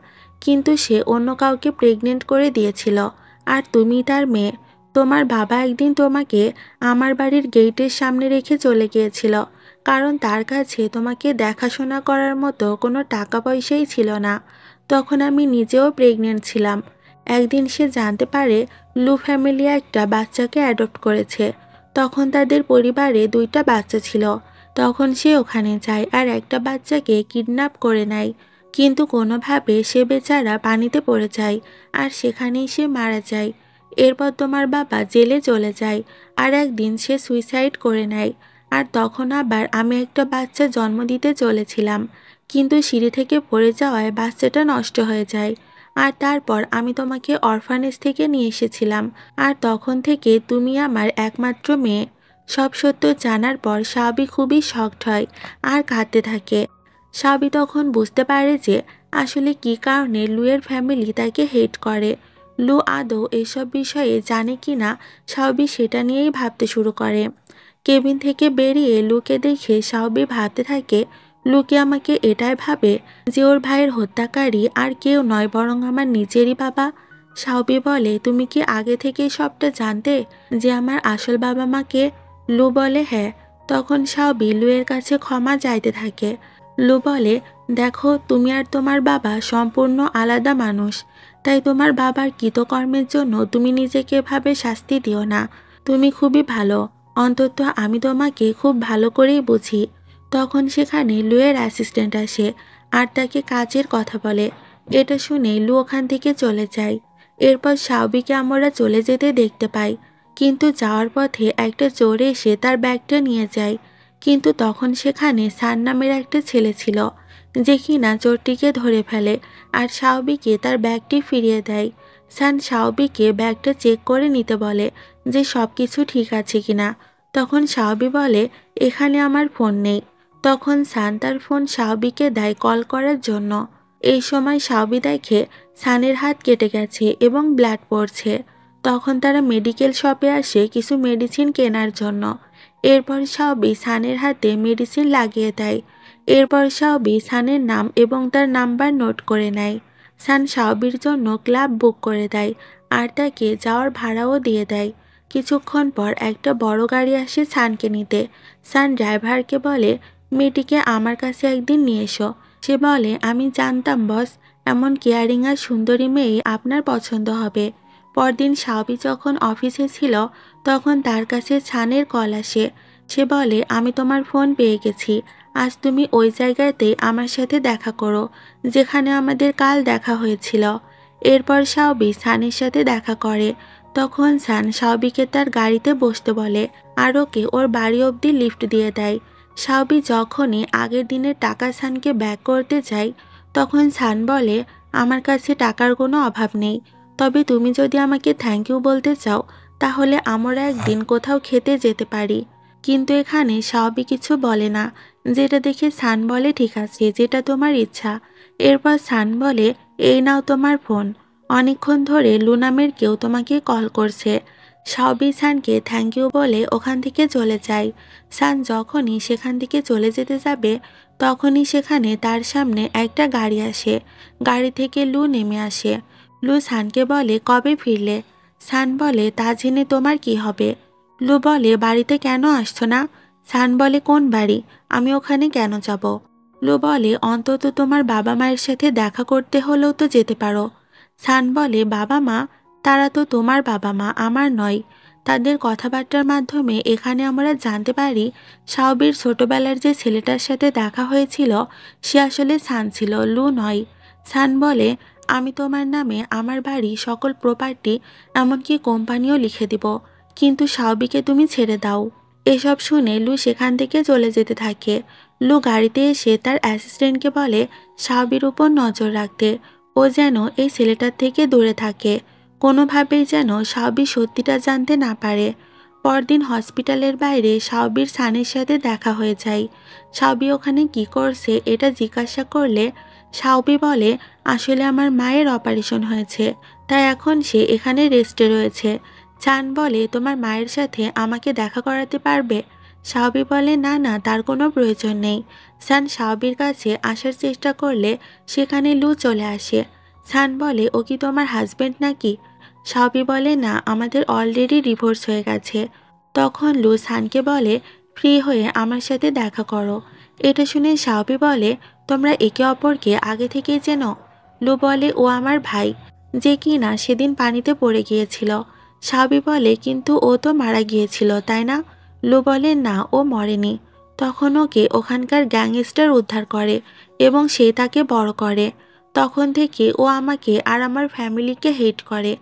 কিন্তু সে অন্য কাউকে প্রেগনেন্ট করে দিয়েছিল, আর তুমি তার মেয়ে। তোমার বাবা একদিন তোমাকে আমার বাড়ির গেটের সামনে রেখে চলে গিয়েছিল, কারণ তার কাছে তোমাকে দেখাশোনা করার মতো কোনো টাকা পয়সাই ছিল না। তখন আমি নিজেও প্রেগনেন্ট ছিলাম। একদিন সে জানতে পারে লু ফ্যামিলি একটা বাচ্চাকে অ্যাডপ্ট করেছে। তখন তাদের পরিবারে 2টা বাচ্চা ছিল। তখন সে ওখানে যায় আর একটা বাচ্চাকে কিডন্যাপ করে নেয়, কিন্তু কোনোভাবে সে বেচারা পানিতে পড়ে যায় আর সেখানেই সে মারা যায়। এরপর তোমার বাবা জেলে চলে যায় আর একদিন সে সুইসাইড করে নেয়। আর তখন আবার আমি একটা বাচ্চা জন্ম দিতে চলেছিলাম, কিন্তু সিঁড়ি থেকে পড়ে যাওয়ায় বাচ্চাটা নষ্ট হয়ে যায়। আর তারপর আমি তোমাকে অরফানেজ থেকে নিয়ে এসেছিলাম, আর তখন থেকে তুমি আমার একমাত্র মেয়ে। সব সত্য জানার পর সাবি খুবই শকড হয় আর কাঁদতে থাকে। সাবি তখন বুঝতে পারে যে আসলে কী কারণে লুয়ের ফ্যামিলি তাকে হেট করে। লু আদৌ এসব বিষয়ে জানে কি না সাবি সেটা নিয়েই ভাবতে শুরু করে। কেবিন থেকে বেরিয়ে লুকে দেখে সাউবি ভাবতে থাকে, লুকে আমাকে এটাই ভাবে যে ওর ভাইয়ের হত্যাকারী আর কেউ নয় বরং আমার নিজেরই বাবা। সাউবি বলে, তুমি কি আগে থেকেই সবটা জানতে যে আমার আসল বাবা মাকে? লু বলে, হ্যাঁ। তখন সাউবি লুয়ের কাছে ক্ষমা চাইতে থাকে। লু বলে, দেখো, তুমি আর তোমার বাবা সম্পূর্ণ আলাদা মানুষ, তাই তোমার বাবার কৃতকর্মের জন্য তুমি নিজেকে এভাবে শাস্তি দিও না। তুমি খুবই ভালো, অন্তত আমি তোমাকে খুব ভালো করেই বুঝি। তখন সেখানে লুয়ের অ্যাসিস্ট্যান্ট আসে আর তাকে কাজের কথা বলে। এটা শুনে লু ওখান থেকে চলে যায়। এরপর সাউবিকে আমরা চলে যেতে দেখতে পাই, কিন্তু যাওয়ার পথে একটা চোর এসে তার ব্যাগটা নিয়ে যায়। কিন্তু তখন সেখানে সান নামের একটা ছেলে ছিল, যে কিনা চোরটিকে ধরে ফেলে আর সাউবিকে তার ব্যাগটি ফিরিয়ে দেয়। সান সাউবিকে ব্যাগটা চেক করে নিতে বলে যে সব কিছু ঠিক আছে কিনা। তখন সাউবি বলে, এখানে আমার ফোন নেই। তখন সান তার ফোন সাউবিকে দেয় কল করার জন্য। এই সময় সাউবি দেখে সানের হাত কেটে গেছে এবং ব্লাড পড়ছে। তখন তারা মেডিকেল শপে আসে কিছু মেডিসিন কেনার জন্য। এরপর সাউবি সানের হাতে মেডিসিন লাগিয়ে দেয়। এরপর সাউবি সানের নাম এবং তার নাম্বার নোট করে নেয়। সান সাউবির জন্য ক্লাব বুক করে দেয় আর তাকে যাওয়ার ভাড়াও দিয়ে দেয়। কিছুক্ষণ পর একটা বড় গাড়ি আসে সানকে নিতে। সান ড্রাইভারকে বলে, মেয়েটিকে আমার কাছে একদিন নিয়ে এসো। সে বলে, আমি জানতাম বস, এমন কেয়ারিং আর সুন্দরী মেয়ে আপনার পছন্দ হবে। পরদিন সাউবি যখন অফিসে ছিল তখন তার কাছে সানের কল আসে। সে বলে, আমি তোমার ফোন পেয়ে গেছি, আজ তুমি ওই জায়গাতে আমার সাথে দেখা করো যেখানে আমাদের কাল দেখা হয়েছিল। এরপর সাউবি সানের সাথে দেখা করে। তখন সান শাওবিকে তার গাড়িতে বসতে বলে আর ওকে ওর বাড়ি অবধি লিফট দিয়ে দেয়। শাওবি যখনই আগের দিনের টাকা সানকে ব্যাক করতে চায় তখন সান বলে, আমার কাছে টাকার কোনো অভাব নেই, তবে তুমি যদি আমাকে থ্যাংক ইউ বলতে চাও তাহলে আমরা একদিন কোথাও খেতে যেতে পারি। কিন্তু এখানে শাওবি কিছু বলে না, যেটা দেখে সান বলে ঠিক আছে, যেটা তোমার ইচ্ছা। এরপর সান বলে, এই নাও তোমার ফোন, অনেকক্ষণ ধরে লু নামের কেউ তোমাকে কল করছে। শাওবি সানকে থ্যাংক ইউ বলে ওখান থেকে চলে যায়। সান যখনই সেখান থেকে চলে যেতে যাবে তখনই সেখানে তার সামনে একটা গাড়ি আসে। গাড়ি থেকে লু নেমে আসে। লু সানকে বলে, কবে ফিরলে? সান বলে, তা জেনে তোমার কি হবে? লু বলে, বাড়িতে কেন আসছো না? সান বলে, কোন বাড়ি? আমি ওখানে কেন যাব? লু বলে, অন্তত তোমার বাবা মায়ের সাথে দেখা করতে হলেও তো যেতে পারো। সান বলে, বাবা মা? তারা তো তোমার বাবা মা, আমার নয়। তাদের কথাবার্তার মাধ্যমে এখানে আমরা জানতে পারি শাওবির ছোটবেলার যে ছেলেটার সাথে দেখা হয়েছিল সে আসলে সান ছিল, লু নয়। সান বলে, আমি তোমার নামে আমার বাড়ি, সকল প্রপার্টি, এমনকি কোম্পানিও লিখে দিব, কিন্তু শাওবিকে তুমি ছেড়ে দাও। এসব শুনে লু সেখান থেকে চলে যেতে থাকে। লু গাড়িতে এসে তার অ্যাসিস্ট্যান্টকে বলে শাওবির উপর নজর রাখতে, ও যেন এই ছেলেটার থেকে দূরে থাকে, কোনোভাবেই যেন শাওবি সত্যিটা জানতে না পারে। পরদিন হসপিটালের বাইরে শাওবির সানের সাথে দেখা হয়ে যায়। শাওবি ওখানে কি করছে এটা জিজ্ঞাসা করলে শাওবি বলে, আসলে আমার মায়ের অপারেশন হয়েছে, তাই এখন সে এখানে রেস্টে রয়েছে। চান বলে, তোমার মায়ের সাথে আমাকে দেখা করাতে পারবে? শাওবি বলে, না না, তার কোনো প্রয়োজন নেই। সান শাওবির কাছে আসার চেষ্টা করলে সেখানে লু চলে আসে। সান বলে, ও কি তোমার হাজবেন্ড নাকি? শাওবি বলে, না, আমাদের অলরেডি ডিভোর্স হয়ে গেছে। তখন লু সানকে বলে, ফ্রি হয়ে আমার সাথে দেখা করো। এটা শুনে শাওবি বলে, তোমরা একে অপরকে আগে থেকেই চেনো? লু বলে, ও আমার ভাই, যে কিনা সেদিন পানিতে পড়ে গিয়েছিল। শাওবি বলে, কিন্তু ও তো মারা গিয়েছিল তাই না? লু বলে, না, ও মরেনি। তখন ওকে ওখানকার গ্যাংস্টার উদ্ধার করে এবং সে তাকে বড় করে। তখন থেকে ও আমাকে আর আমার ফ্যামিলিকে হেট করে।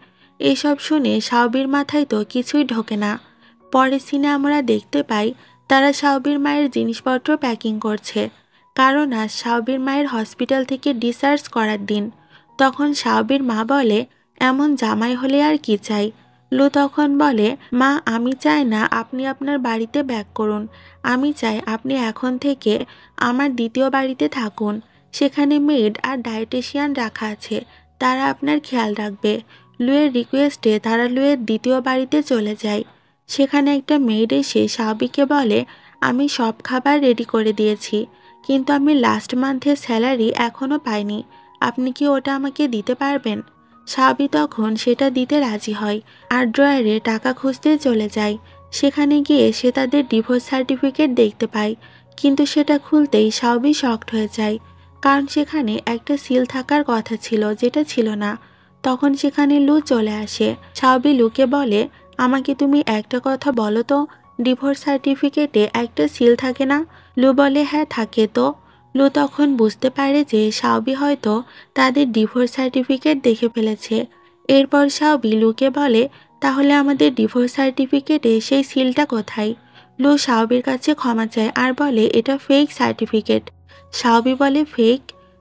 এসব শুনে শাওবির মাথায় তো কিছুই ঢোকে না। পরের সিনে আমরা দেখতে পাই তারা শাওবির মায়ের জিনিসপত্র প্যাকিং করছে, কারণ আজ শাওবির মায়ের হসপিটাল থেকে ডিসচার্জ করার দিন। তখন শাওবির মা বলে, এমন জামাই হলে আর কি চাই? লু তখন বলে, মা, আমি চাই না আপনি আপনার বাড়িতে ব্যাক করুন, আমি চাই আপনি এখন থেকে আমার দ্বিতীয় বাড়িতে থাকুন। সেখানে মেড আর ডায়েটিশিয়ান রাখা আছে, তারা আপনার খেয়াল রাখবে। লুয়ের রিকোয়েস্টে তারা লুয়ের দ্বিতীয় বাড়িতে চলে যায়। সেখানে একটা মেড এসে শাওবিকে বলে, আমি সব খাবার রেডি করে দিয়েছি, কিন্তু আমি লাস্ট মান্থের স্যালারি এখনও পাইনি, আপনি কি ওটা আমাকে দিতে পারবেন? শাওবি তখন সেটা দিতে রাজি হয় আর ড্রয়ারে টাকা খুঁজতে চলে যায়। সেখানে গিয়ে সে তাদের ডিভোর্স সার্টিফিকেট দেখতে পায়, কিন্তু সেটা খুলতেই শাওবি শকড হয়ে যায়, কারণ সেখানে একটা সিল থাকার কথা ছিল যেটা ছিল না। তখন সেখানে লু চলে আসে। শাওবি লুকে বলে, আমাকে তুমি একটা কথা বলো তো, ডিভোর্স সার্টিফিকেটে একটা সিল থাকে না? লু বলে, হ্যাঁ থাকে তো। লু তখন বুঝতে পারে যে শাওবি হয়তো তাদের ডিভোর্স সার্টিফিকেট দেখে ফেলেছে। এরপর শাওবি লুকে বলে, তাহলে আমাদের ডিভোর্স সার্টিফিকেটে সেই সিলটা কোথায়? লু শাওবির কাছে ক্ষমা চায় আর বলে, এটা ফেক সার্টিফিকেট। শাওবি বলে, ফেক?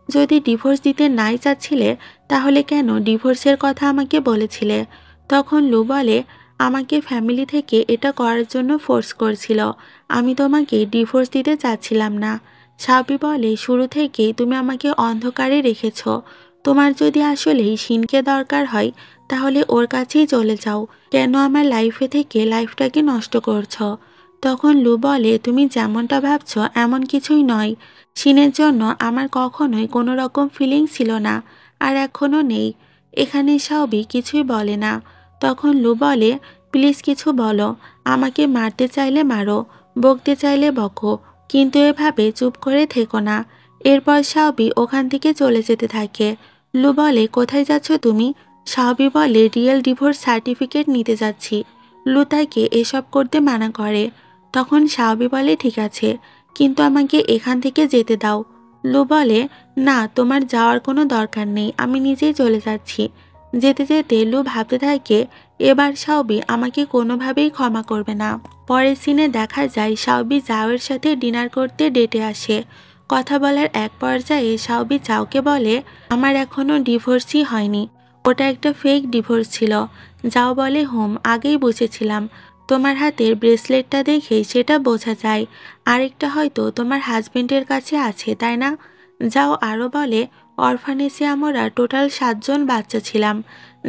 যদি ডিভোর্স দিতে নাই চাচ্ছিলে তাহলে কেন ডিভোর্সের কথা আমাকে বলেছিলে? তখন লু বলে, আমাকে ফ্যামিলি থেকে এটা করার জন্য ফোর্স করছিল, আমি তোমাকে ডিভোর্স দিতে চাচ্ছিলাম না। শাওবি বলে, শুরু থেকেই তুমি আমাকে অন্ধকারে রেখেছ, তোমার যদি আসলেই শিনকে দরকার হয় তাহলে ওর কাছেই চলে যাও, কেন আমার লাইফে থেকে লাইফটাকে নষ্ট করছো? তখন লু বলে, তুমি যেমনটা ভাবছো এমন কিছুই নয়, শিনের জন্য আমার কখনোই কোনো রকম ফিলিং ছিল না, আর এখনও নেই। এখানে শাওবি কিছুই বলে না। তখন লু বলে, প্লিজ কিছু বলো, আমাকে মারতে চাইলে মারো, বকতে চাইলে বকো, কিন্তু এভাবে চুপ করে থেকো না। এরপর শাওবি ওখান থেকে চলে যেতে থাকে। লু বলে, কোথায় যাচ্ছ তুমি? শাওবি বলে, রিয়েল ডিভোর্স সার্টিফিকেট নিতে যাচ্ছি। লু তাকে এসব করতে মানা করে। তখন শাওবি বলে, ঠিক আছে, কিন্তু আমাকে এখান থেকে যেতে দাও। লু বলে, না, তোমার যাওয়ার কোনো দরকার নেই, আমি নিজেই চলে যাচ্ছি। যেতে যেতে লু ভাবতে থাকে এবার সাউবি আমাকে কোনোভাবেই ক্ষমা করবে না। পরের সিনে দেখা যায় সাউবি জাওয়ের সাথে ডিনার করতে ডেটে আসে। কথা বলার এক পর্যায়ে সাউবি জাওকে বলে, আমার এখনো ডিভোর্সই হয়নি, ওটা একটা ফেক ডিভোর্স ছিল। যাও বলে, আগেই বুঝেছিলাম, তোমার হাতের ব্রেসলেটটা দেখে সেটা বোঝা যায়। আরেকটা হয়তো তোমার হাজবেন্ডের কাছে আছে, তাই না? যাও আরও বলে, অরফানেজে আমরা টোটাল 7 জন বাচ্চা ছিলাম,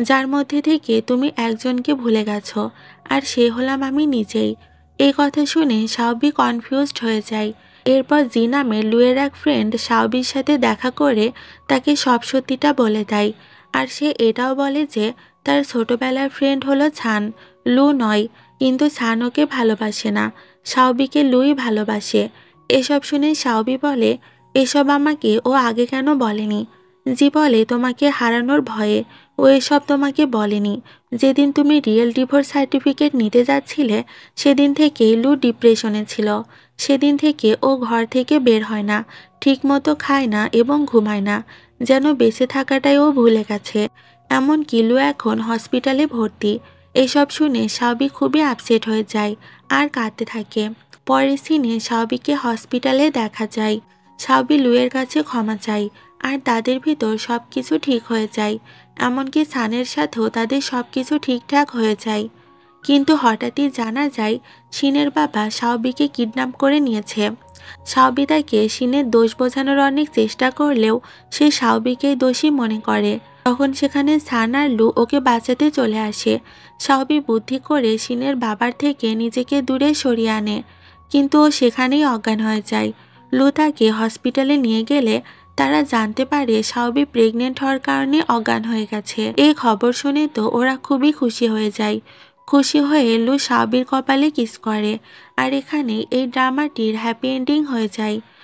যার মধ্যে থেকে তুমি একজনকে ভুলে গেছো, আর সে হলাম আমি নিজেই। এই কথা শুনে সাউবি কনফিউজড হয়ে যায়। এরপর জি নামের লুয়ের এক ফ্রেন্ড সাউবির সাথে দেখা করে তাকে সব সত্যিটা বলে দেয়। আর সে এটাও বলে যে তার ছোটবেলার ফ্রেন্ড হলো ছান, লু নয়। কিন্তু ছান ওকে ভালোবাসে না, সাউবিকে লুই ভালোবাসে। এসব শুনে সাউবি বলে, এসব আমাকে ও আগে কেন বলেনি? জি বলে, তোমাকে হারানোর ভয়ে ও এসব তোমাকে বলেনি। যেদিন তুমি রিয়েল ডিভোর্স সার্টিফিকেট নিতে যাচ্ছিলে সেদিন থেকেই লু ডিপ্রেশনে ছিল। সেদিন থেকে ও ঘর থেকে বের হয় না, ঠিকমতো খায় না এবং ঘুমায় না, যেন বেঁচে থাকাটাই ও ভুলে গেছে। এমনকি লু এখন হসপিটালে ভর্তি। এসব শুনে সাউবি খুবই আপসেট হয়ে যায় আর কাঁদতে থাকে। পরের সিনে সাউবিকে হসপিটালে দেখা যায়। সাউবি লুয়ের কাছে ক্ষমা চায় আর তাদের ভিতর সবকিছু ঠিক হয়ে যায়। এমনকি সানের সাথেও তাদের সবকিছু ঠিকঠাক হয়ে যায়। কিন্তু হঠাৎই জানা যায় শিনের বাবা সাউবিকে কিডন্যাপ করে নিয়েছে। সাউবি তাকে শিনের দোষ বোঝানোর অনেক চেষ্টা করলেও সে সাউবিকেই দোষী মনে করে। তখন সেখানে সান আর লু ওকে বাঁচাতে চলে আসে। সাউবি বুদ্ধি করে শিনের বাবার থেকে নিজেকে দূরে সরিয়ে আনে, কিন্তু ও সেখানেই অজ্ঞান হয়ে যায়। লু তাকে হসপিটালে নিয়ে গেলে তারা জানতে পারে সাউবি প্রেগনেন্ট হওয়ার কারণে অজ্ঞান হয়ে গেছে। এই খবর শুনে তো ওরা খুবই খুশি হয়ে যায়। খুশি হয়ে লু সাউবির কপালে কিস করে। আর এখানে এই ড্রামাটির হ্যাপি এন্ডিং হয়ে যায়।